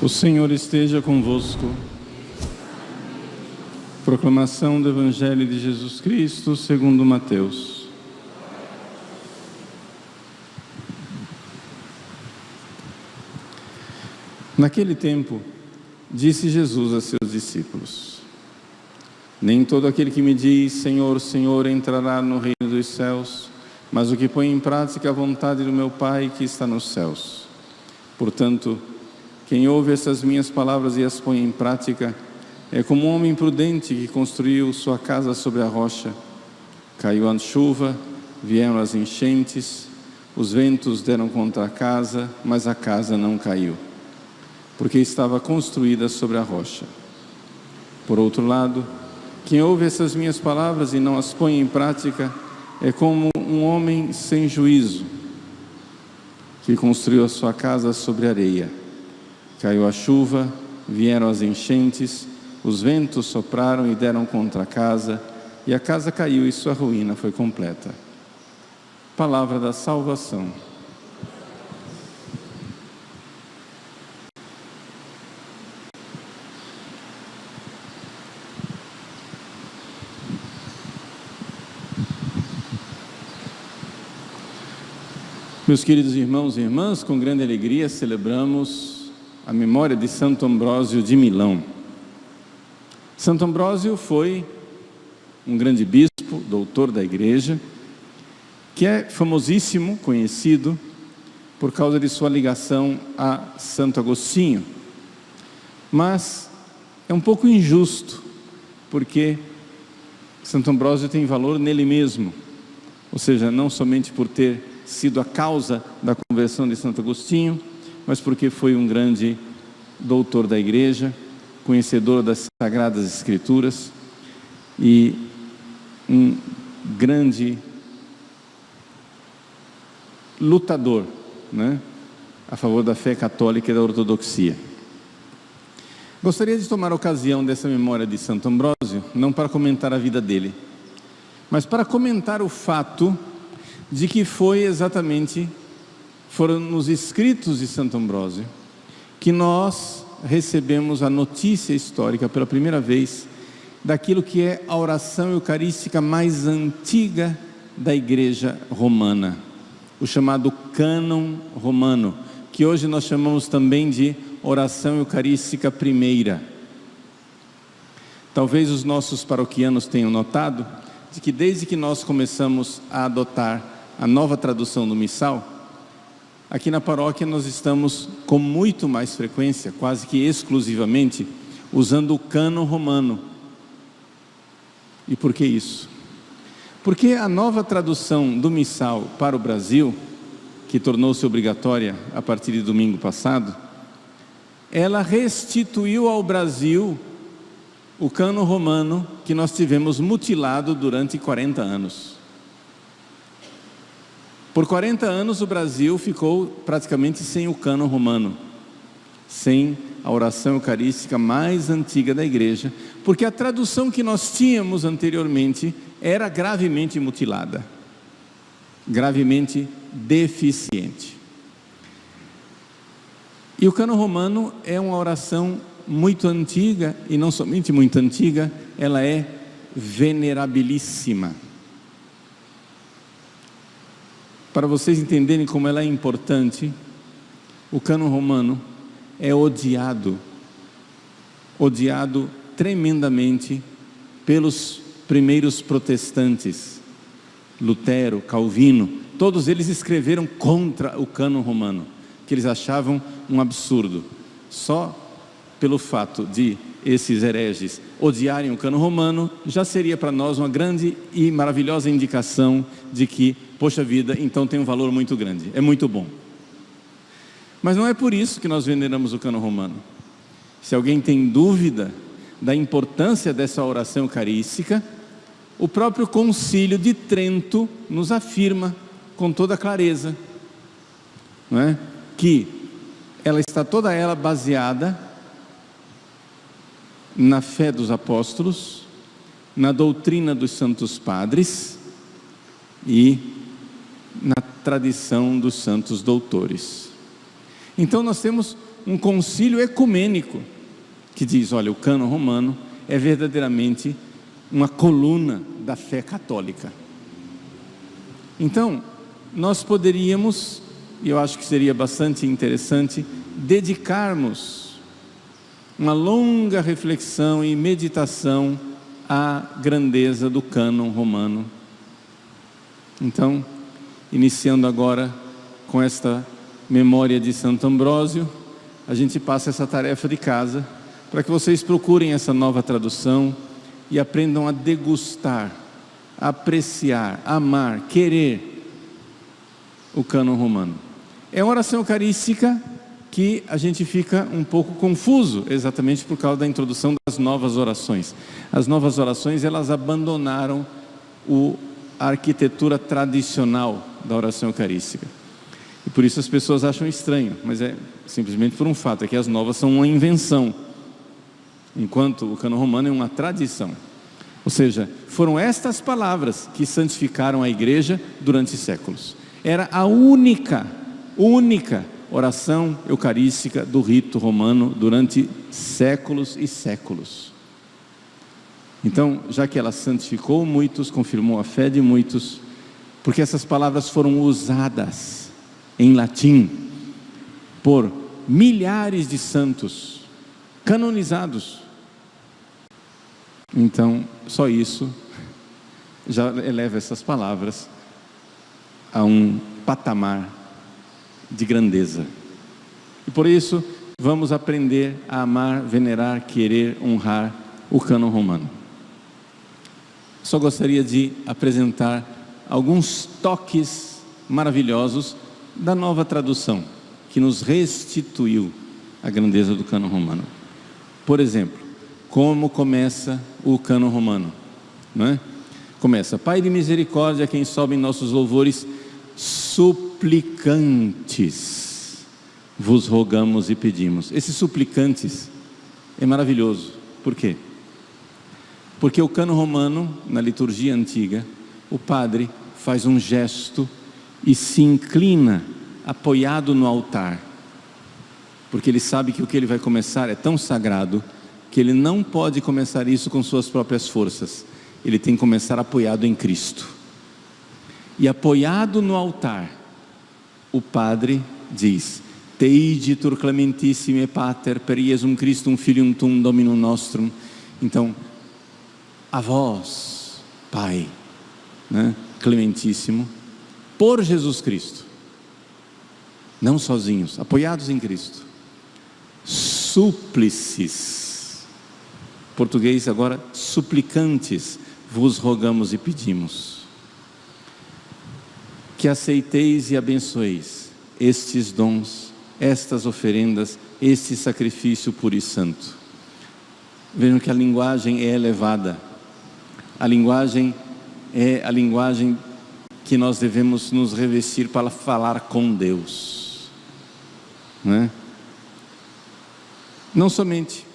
O Senhor esteja convosco. Proclamação do Evangelho de Jesus Cristo segundo Mateus. Naquele tempo, disse Jesus a seus discípulos: Nem todo aquele que me diz Senhor, Senhor entrará no reino dos céus, mas o que põe em prática a vontade do meu Pai que está nos céus. Portanto, quem ouve essas minhas palavras e as põe em prática é como um homem prudente que construiu sua casa sobre a rocha. Caiu a chuva, vieram as enchentes, os ventos deram contra a casa, mas a casa não caiu, porque estava construída sobre a rocha. Por outro lado, quem ouve essas minhas palavras e não as põe em prática é como um homem sem juízo que construiu a sua casa sobre areia. Caiu a chuva, vieram as enchentes, os ventos sopraram e deram contra a casa, e a casa caiu e sua ruína foi completa. Palavra da salvação. Meus queridos irmãos e irmãs, com grande alegria celebramos a memória de Santo Ambrósio de Milão. Santo Ambrósio foi um grande bispo, doutor da igreja, que é famosíssimo, conhecido, por causa de sua ligação a Santo Agostinho. Mas é um pouco injusto, porque Santo Ambrósio tem valor nele mesmo, ou seja, não somente por ter sido a causa da conversão de Santo Agostinho, mas porque foi um grande doutor da igreja, conhecedor das Sagradas Escrituras e um grande lutador, a favor da fé católica e da ortodoxia. Gostaria de tomar a ocasião dessa memória de Santo Ambrósio, não para comentar a vida dele, mas para comentar o fato de que foram nos escritos de Santo Ambrósio que nós recebemos a notícia histórica pela primeira vez daquilo que é a oração eucarística mais antiga da Igreja Romana, o chamado cânon romano, que hoje nós chamamos também de oração eucarística primeira. Talvez os nossos paroquianos tenham notado de que desde que nós começamos a adotar a nova tradução do missal, aqui na paróquia nós estamos com muito mais frequência, quase que exclusivamente, usando o cânon romano. E por que isso? Porque a nova tradução do missal para o Brasil, que tornou-se obrigatória a partir de domingo passado, ela restituiu ao Brasil o cânon romano que nós tivemos mutilado durante 40 anos. Por 40 anos o Brasil ficou praticamente sem o cânon romano, sem a oração eucarística mais antiga da igreja, porque a tradução que nós tínhamos anteriormente era gravemente mutilada, gravemente deficiente. E o cânon romano é uma oração muito antiga, e não somente muito antiga, ela é venerabilíssima. Para vocês entenderem como ela é importante, o cânon romano é odiado tremendamente pelos primeiros protestantes, Lutero, Calvino, todos eles escreveram contra o cânon romano, que eles achavam um absurdo. Só pelo fato de esses hereges odiarem o cânon romano, já seria para nós uma grande e maravilhosa indicação de que, poxa vida, então tem um valor muito grande, é muito bom. Mas não é por isso que nós veneramos o cânon romano. Se alguém tem dúvida da importância dessa oração eucarística, o próprio Concílio de Trento nos afirma com toda clareza, não é? Que ela está toda ela baseada na fé dos apóstolos, na doutrina dos santos padres e na tradição dos santos doutores. Então nós temos um concílio ecumênico que diz, olha, o cânon romano é verdadeiramente uma coluna da fé católica. Então, nós poderíamos, e eu acho que seria bastante interessante, dedicarmos uma longa reflexão e meditação à grandeza do cânon romano. Então, iniciando agora com esta memória de Santo Ambrósio, a gente passa essa tarefa de casa, para que vocês procurem essa nova tradução e aprendam a degustar, a apreciar, amar, querer o cânon romano. É uma oração eucarística que a gente fica um pouco confuso, exatamente por causa da introdução das novas orações. As novas orações, elas abandonaram a arquitetura tradicional da oração eucarística. E por isso as pessoas acham estranho, mas é simplesmente por um fato, é que as novas são uma invenção, enquanto o cânon romano é uma tradição. Ou seja, foram estas palavras que santificaram a igreja durante séculos. Era a única oração eucarística do rito romano durante séculos e séculos. Então, já que ela santificou muitos, confirmou a fé de muitos, porque essas palavras foram usadas em latim por milhares de santos canonizados. Então, só isso já eleva essas palavras a um patamar de grandeza. E por isso, vamos aprender a amar, venerar, querer, honrar o cânon romano. Só gostaria de apresentar alguns toques maravilhosos da nova tradução, que nos restituiu a grandeza do cânon romano. Por exemplo, como começa o cânon romano, não é? Começa: Pai de misericórdia, quem sobe em nossos louvores, suplicantes, vos rogamos e pedimos. Esse suplicantes é maravilhoso. Por quê? Porque o cânon romano, na liturgia antiga, o padre faz um gesto e se inclina apoiado no altar, porque ele sabe que o que ele vai começar é tão sagrado que ele não pode começar isso com suas próprias forças. Ele tem que começar apoiado em Cristo. E apoiado no altar, o padre diz: Teigitur clementissime pater per Iesum Christum filium tum dominum nostrum. Então, a vós, Pai, né, clementíssimo, por Jesus Cristo, não sozinhos, apoiados em Cristo, súplices, português agora, suplicantes, vos rogamos e pedimos, que aceiteis e abençoeis estes dons, estas oferendas, este sacrifício puro e santo. Vejam que a linguagem é elevada, a linguagem é a linguagem que nós devemos nos revestir para falar com Deus, né? Não somente,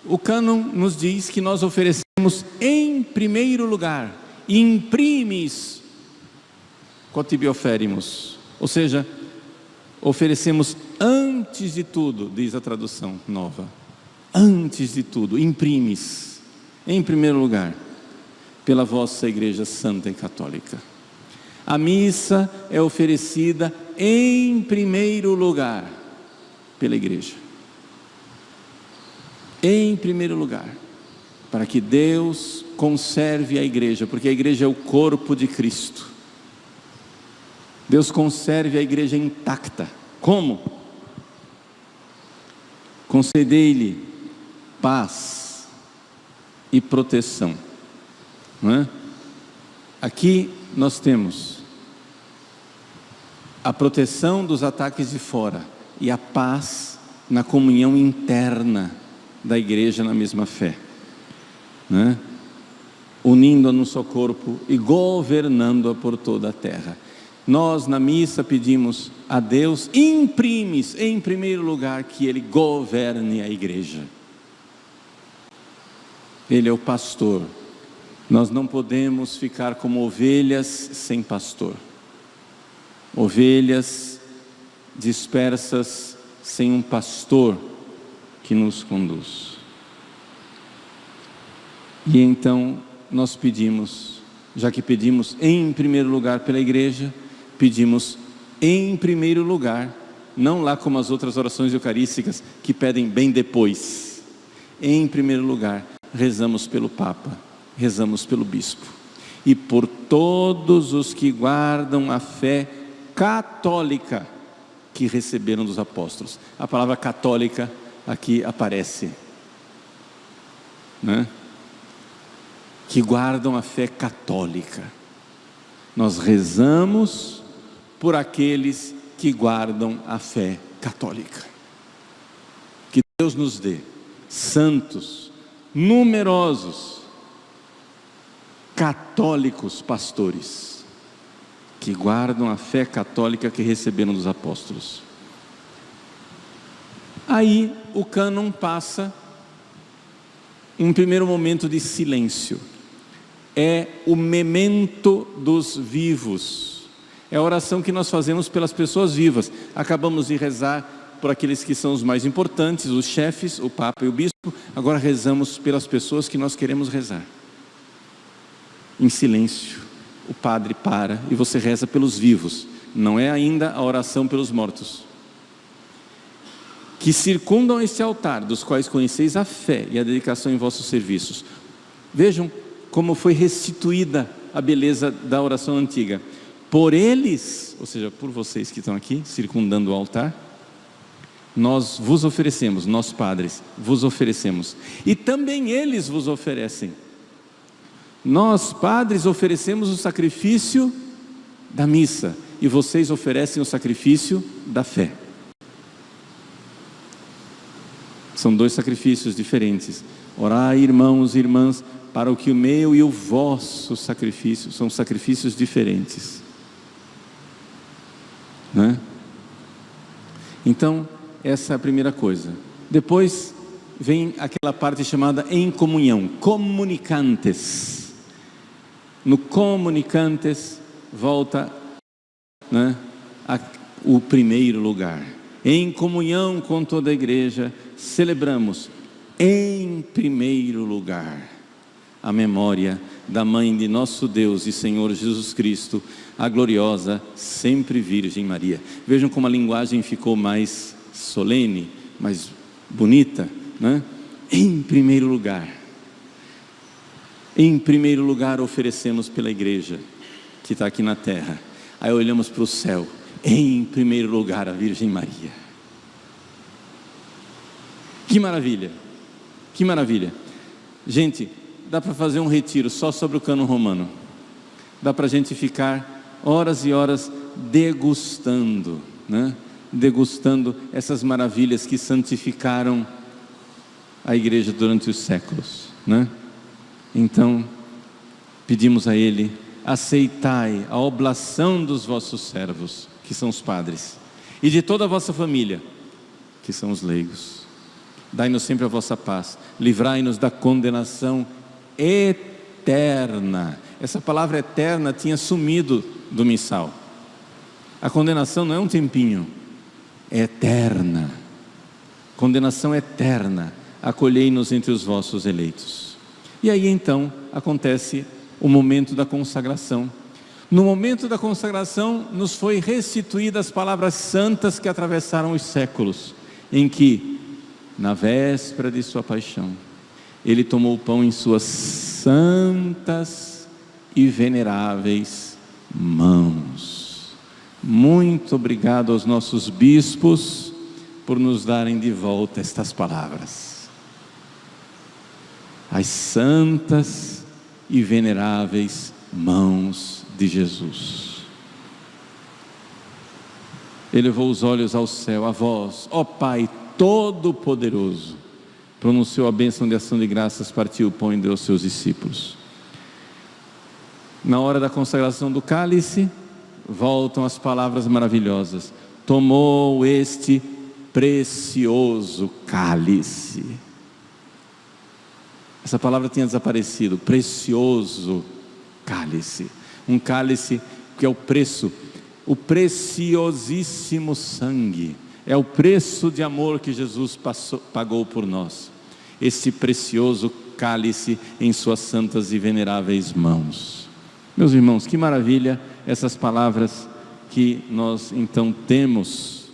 o cânon nos diz que nós oferecemos em primeiro lugar, in primis quotibi oferimus, ou seja, oferecemos antes de tudo, diz a tradução nova, antes de tudo, in primis, em primeiro lugar, pela vossa Igreja Santa e Católica. A missa é oferecida em primeiro lugar pela Igreja. Em primeiro lugar, para que Deus conserve a Igreja, porque a Igreja é o corpo de Cristo. Deus conserve a Igreja intacta. Como? Concedei-lhe paz e proteção. Não é? Aqui nós temos a proteção dos ataques de fora e a paz na comunhão interna da igreja na mesma fé, né? unindo-a num só corpo e governando-a por toda a terra. Nós na missa pedimos a Deus, em primeiro lugar, que Ele governe a igreja. Ele é o pastor. Nós não podemos ficar como ovelhas sem pastor. Ovelhas dispersas sem um pastor que nos conduz. E então nós pedimos, já que pedimos em primeiro lugar pela igreja, pedimos em primeiro lugar, não lá como as outras orações eucarísticas que pedem bem depois. Em primeiro lugar, rezamos pelo Papa, rezamos pelo Bispo e por todos os que guardam a fé católica que receberam dos apóstolos. A palavra católica aqui aparece, né? Que guardam a fé católica. Nós rezamos por aqueles que guardam a fé católica. Que Deus nos dê santos, numerosos, católicos pastores, que guardam a fé católica que receberam dos apóstolos. Aí o cânon passa em um primeiro momento de silêncio. É o memento dos vivos. É a oração que nós fazemos pelas pessoas vivas. Acabamos de rezar por aqueles que são os mais importantes, os chefes, o Papa e o Bispo. Agora rezamos pelas pessoas que nós queremos rezar. Em silêncio, o padre para e você reza pelos vivos. Não é ainda a oração pelos mortos. Que circundam este altar, dos quais conheceis a fé e a dedicação em vossos serviços. Vejam como foi restituída a beleza da oração antiga. Por eles, ou seja, por vocês que estão aqui, circundando o altar, nós vos oferecemos, nós padres, vos oferecemos. E também eles vos oferecem. Nós padres oferecemos o sacrifício da missa, e vocês oferecem o sacrifício da fé. São dois sacrifícios diferentes. Orai, irmãos e irmãs, para o que o meu e o vosso sacrifício são sacrifícios diferentes, né? Então, essa é a primeira coisa. Depois vem aquela parte chamada em comunhão, comunicantes. No comunicantes volta, né, o primeiro lugar. Em comunhão com toda a igreja, celebramos em primeiro lugar a memória da Mãe de nosso Deus e Senhor Jesus Cristo, a gloriosa sempre Virgem Maria. Vejam como a linguagem ficou mais solene, mais bonita, né? Em primeiro lugar oferecemos pela igreja que está aqui na terra. Aí olhamos para o céu, em primeiro lugar a Virgem Maria. Que maravilha, que maravilha. Gente, dá para fazer um retiro só sobre o cânon romano. Dá para a gente ficar horas e horas degustando, né? Degustando essas maravilhas que santificaram a igreja durante os séculos, né? Então, pedimos a Ele: aceitai a oblação dos vossos servos, que são os padres, e de toda a vossa família, que são os leigos. Dai-nos sempre a vossa paz, livrai-nos da condenação eterna. Essa palavra eterna tinha sumido do missal. A condenação não é um tempinho, é eterna. Condenação eterna. Acolhei-nos entre os vossos eleitos. E aí então acontece o momento da consagração. No momento da consagração nos foi restituídas as palavras santas que atravessaram os séculos, em que na véspera de sua paixão Ele tomou o pão em suas santas e veneráveis mãos. Muito obrigado aos nossos bispos por nos darem de volta estas palavras. As santas e veneráveis mãos de Jesus. Elevou os olhos ao céu, a vós, ó Pai Todo-Poderoso, pronunciou a bênção de ação de graças, partiu o pão e deu aos seus discípulos. Na hora da consagração do cálice, voltam as palavras maravilhosas: tomou este precioso cálice. Essa palavra tinha desaparecido. Precioso cálice. Um cálice que é o preço, o preciosíssimo sangue. É o preço de amor que Jesus pagou por nós. Este precioso cálice em suas santas e veneráveis mãos. Meus irmãos, que maravilha essas palavras que nós então temos.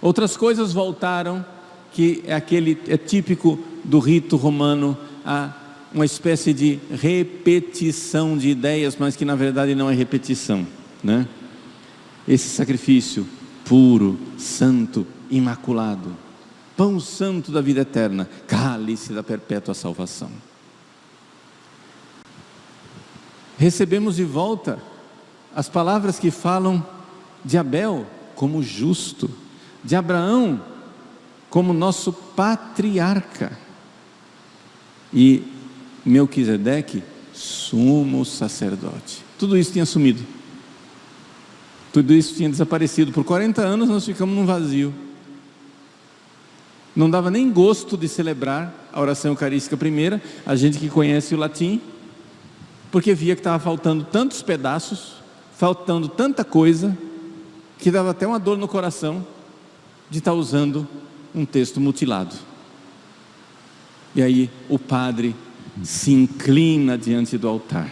Outras coisas voltaram, que é típico do rito romano, uma espécie de repetição de ideias, mas que na verdade não é repetição, né? Esse sacrifício puro, santo, imaculado, pão santo da vida eterna, cálice da perpétua salvação. Recebemos de volta as palavras que falam de Abel como justo, de Abraão como nosso patriarca, e Melquisedeque, sumo sacerdote. Tudo isso tinha sumido, tudo isso tinha desaparecido. Por 40 anos nós ficamos num vazio. Não dava nem gosto de celebrar a oração eucarística primeira, a gente que conhece o latim, porque via que estava faltando tantos pedaços, faltando tanta coisa, que dava até uma dor no coração de estar usando um texto mutilado. E aí o padre se inclina diante do altar,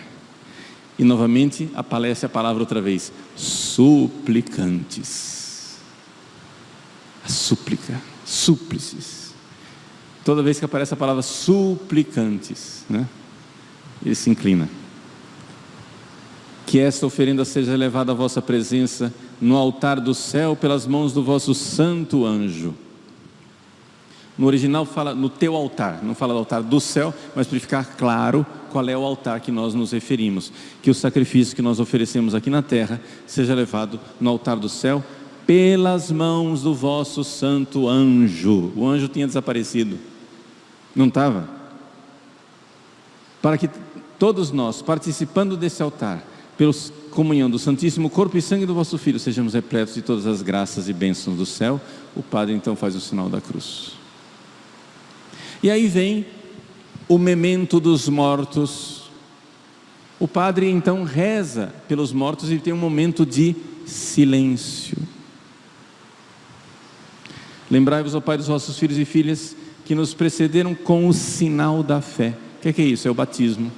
e novamente aparece a palavra outra vez: suplicantes. A súplica, súplices. Toda vez que aparece a palavra suplicantes, né, ele se inclina. Que esta oferenda seja levada à vossa presença no altar do céu pelas mãos do vosso santo anjo. No original fala no teu altar, não fala do altar do céu, mas para ficar claro qual é o altar que nós nos referimos. Que o sacrifício que nós oferecemos aqui na terra seja levado no altar do céu pelas mãos do vosso santo anjo. O anjo tinha desaparecido, não estava? Para que todos nós, participando desse altar, pela comunhão do Santíssimo Corpo e Sangue do vosso Filho, sejamos repletos de todas as graças e bênçãos do céu. O padre então faz o sinal da cruz. E aí vem o memento dos mortos. O padre então reza pelos mortos e tem um momento de silêncio. Lembrai-vos, ó Pai, dos vossos filhos e filhas que nos precederam com o sinal da fé. O que é isso? É o batismo.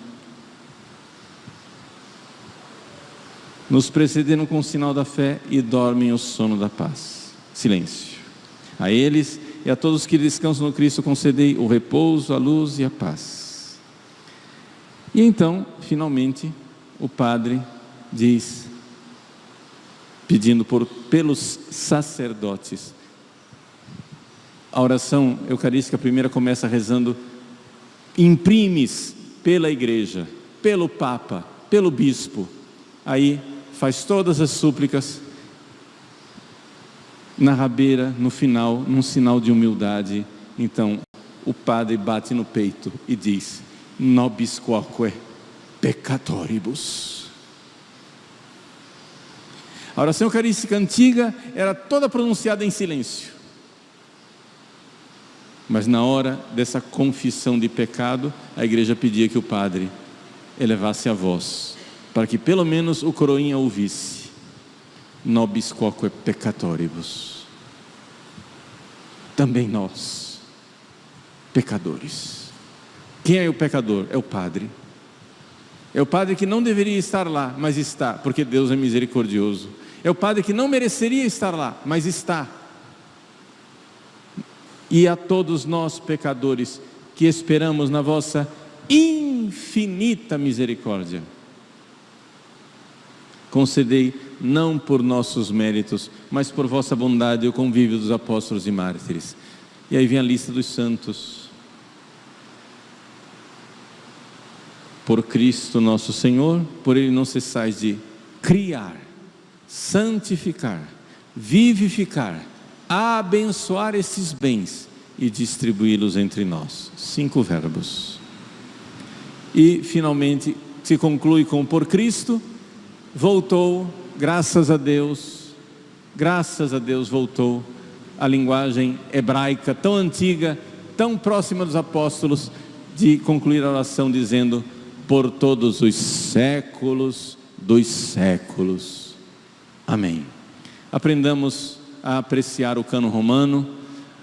Nos precederam com o sinal da fé e dormem o sono da paz. Silêncio. A eles e a todos que descansam no Cristo concedei o repouso, a luz e a paz. E então, finalmente, o padre diz, pedindo pelos sacerdotes. A oração eucarística primeira começa rezando: imprimes pela igreja, pelo papa, pelo bispo. Aí faz todas as súplicas. Na rabeira, no final, num sinal de humildade, então o padre bate no peito e diz: nobis quoque peccatoribus. A oração eucarística antiga era toda pronunciada em silêncio, mas na hora dessa confissão de pecado, a igreja pedia que o padre elevasse a voz, para que pelo menos o coroinha ouvisse: nobis quoque peccatoribus. Também nós, pecadores. Quem é o pecador? É o padre. É o padre que não deveria estar lá, mas está, porque Deus é misericordioso. É o padre que não mereceria estar lá, mas está. E a todos nós, pecadores, que esperamos na vossa infinita misericórdia, concedei, não por nossos méritos, mas por vossa bondade, o convívio dos apóstolos e mártires. E aí vem a lista dos santos. Por Cristo nosso Senhor, por Ele não cessais de criar, santificar, vivificar, abençoar esses bens e distribuí-los entre nós. 5 verbos. E finalmente se conclui com por Cristo, voltou, graças a Deus voltou a linguagem hebraica tão antiga, tão próxima dos apóstolos, de concluir a oração dizendo: por todos os séculos dos séculos. Amém. Aprendamos a apreciar o cânon romano.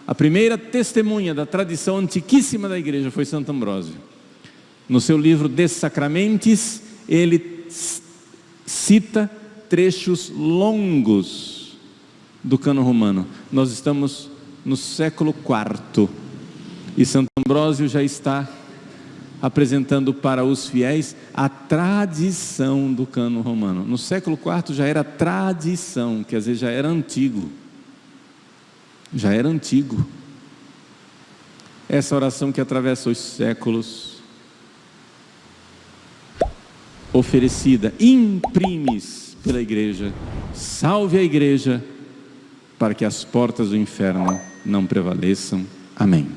A primeira testemunha da tradição antiquíssima da igreja foi Santo Ambrósio. No seu livro De Sacramentis, ele cita trechos longos do cânon romano. Nós estamos no século IV e Santo Ambrósio já está apresentando para os fiéis a tradição do cânon romano. No século IV já era tradição, quer dizer, já era antigo. Já era antigo. Essa oração que atravessa os séculos, oferecida imprimis pela igreja, salve a igreja, para que as portas do inferno não prevaleçam. Amém.